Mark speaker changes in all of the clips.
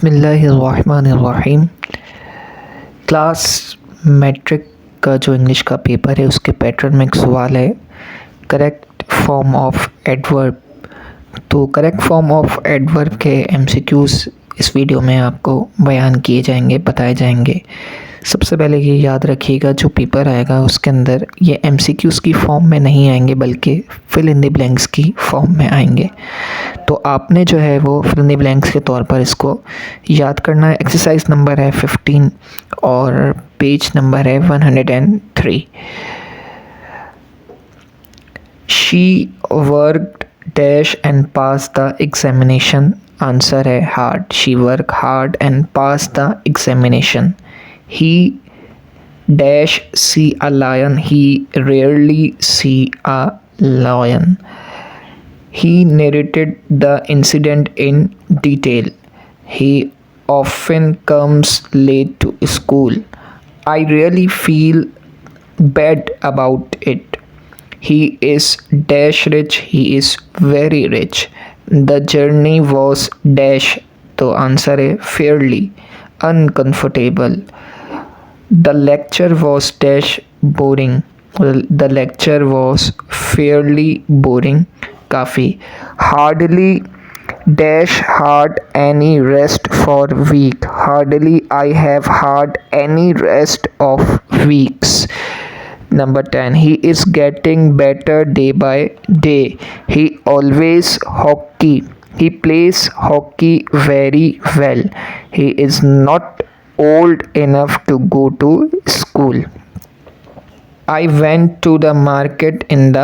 Speaker 1: बिस्मिल्लाहिर्रहमानिर्रहीम। Class matric का जो इंग्लिश का पेपर है उसके पैटर्न में एक सवाल है, करेक्ट फॉर्म ऑफ एडवर्ब। तो करेक्ट फॉर्म ऑफ एडवर्ब के एमसीक्यूज़ इस वीडियो में आपको बयान किए जाएंगे, बताए जाएंगे। सबसे पहले ये याद रखिएगा, जो पेपर आएगा उसके अंदर ये एमसीक्यूज़ की फॉर्म में नहीं आएंगे बल्कि फिल इन द ब्लैंक्स की फॉर्म में आएंगे। तो आपने जो है वो फिल इन द ब्लैंक्स के तौर पर इसको याद करना है। एक्सरसाइज नंबर है 15 और पेज नंबर है 103। She worked dash and pass the examination. Answer है hard. She work hard and pass the examination. He dash see a lion. He rarely see a lion. He narrated the incident in detail. He often comes late to school. I really feel bad about it. He is dash rich. He is very rich. The journey was dash. तो answer है fairly uncomfortable. The lecture was dash boring. The lecture was fairly boring. काफ़ी. Hardly dash had any rest for week. Hardly I have had any rest of weeks. Number 10. He is getting better day by day. He always hockey. He plays hockey very well. He is not old enough to go to school. I went to the market in the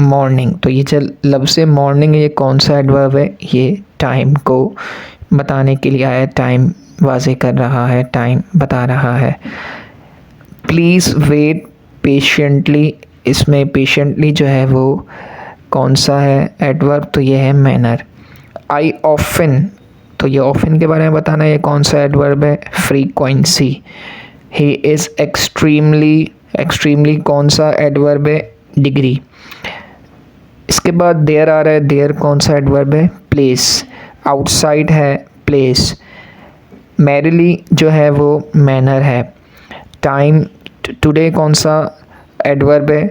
Speaker 1: morning. तो ये जो लफ्ज़ morning ये कौन सा adverb है? ये time को बताने के लिए आया, टाइम वाज़े कर रहा है, टाइम बता रहा है। Please wait patiently. इसमें पेशेंटली जो है वो कौन सा है एडवर्ब? तो ये है मैनर। आई ऑफन, तो ये ऑफन के बारे में बताना है, ये कौन सा एडवर्ब है? Frequency. He is extremely, extremely कौन सा एडवर्ब है? डिग्री। इसके बाद देयर आ रहा है, देयर कौन सा एडवर्ब है? प्लेस। आउटसाइड है प्लेस। मैरिली जो है वो मैनर है। टाइम, टुडे कौन सा एडवर्ब है?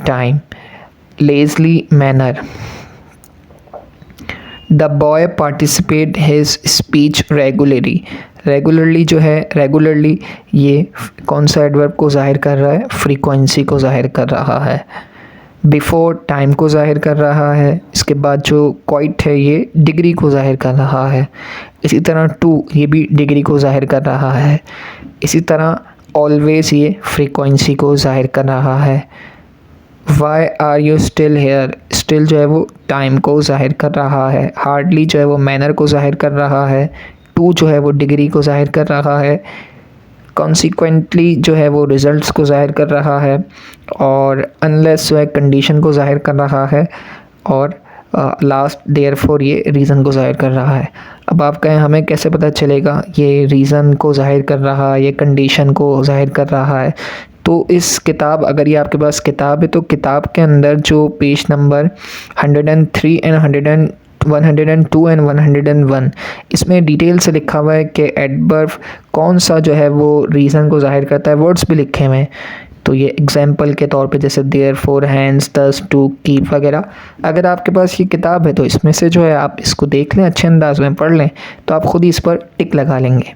Speaker 1: Time. Leslie manner. The boy participate his speech regularly. Regularly जो है, रेगुलरली ये कौन सा एडवर्ब को ज़ाहिर कर रहा है? फ्रीक्वेंसी को ज़ाहिर कर रहा है। बिफोर टाइम को ज़ाहिर कर रहा है। इसके बाद जो क्वाइट है ये डिग्री को ज़ाहिर कर रहा है। इसी तरह टू, ये भी डिग्री को ज़ाहिर कर रहा है। इसी तरह ऑलवेज ये फ्रीक्वेंसी को ज़ाहिर कर रहा है। Why are you still here, still जो है वो टाइम को ज़ाहिर कर रहा है। हार्डली जो है वो मैनर को ज़ाहिर कर रहा है। टू जो है वो डिग्री को ज़ाहिर कर रहा है। कॉन्सिक्वेंटली जो है वो रिज़ल्ट्स को ज़ाहिर कर रहा है। और अनलेस जो है कंडीशन को ज़ाहिर कर रहा है। और लास्ट देयरफॉर ये रीज़न को ज़ाहिर कर रहा है। अब आप कहें हमें कैसे पता चलेगा ये रीज़न को ज़ाहिर कर रहा है, ये कंडीशन को ज़ाहिर कर रहा है? तो इस किताब, अगर ये आपके पास किताब है तो किताब के अंदर जो पेज नंबर 103 एंड 102 एंड 101 इसमें डिटेल से लिखा हुआ है कि एडवर्ब कौन सा जो है वो रीज़न को ज़ाहिर करता है। वर्ड्स भी लिखे हुए हैं। तो ये एग्जाम्पल के तौर पे जैसे देयर, फोर, हैंड्स, दस, टू, कीप वगैरह। अगर आपके पास ये किताब है तो इसमें से जो है आप इसको देख लें, अच्छे अंदाज में पढ़ लें तो आप ख़ुद ही इस पर टिक लगा लेंगे।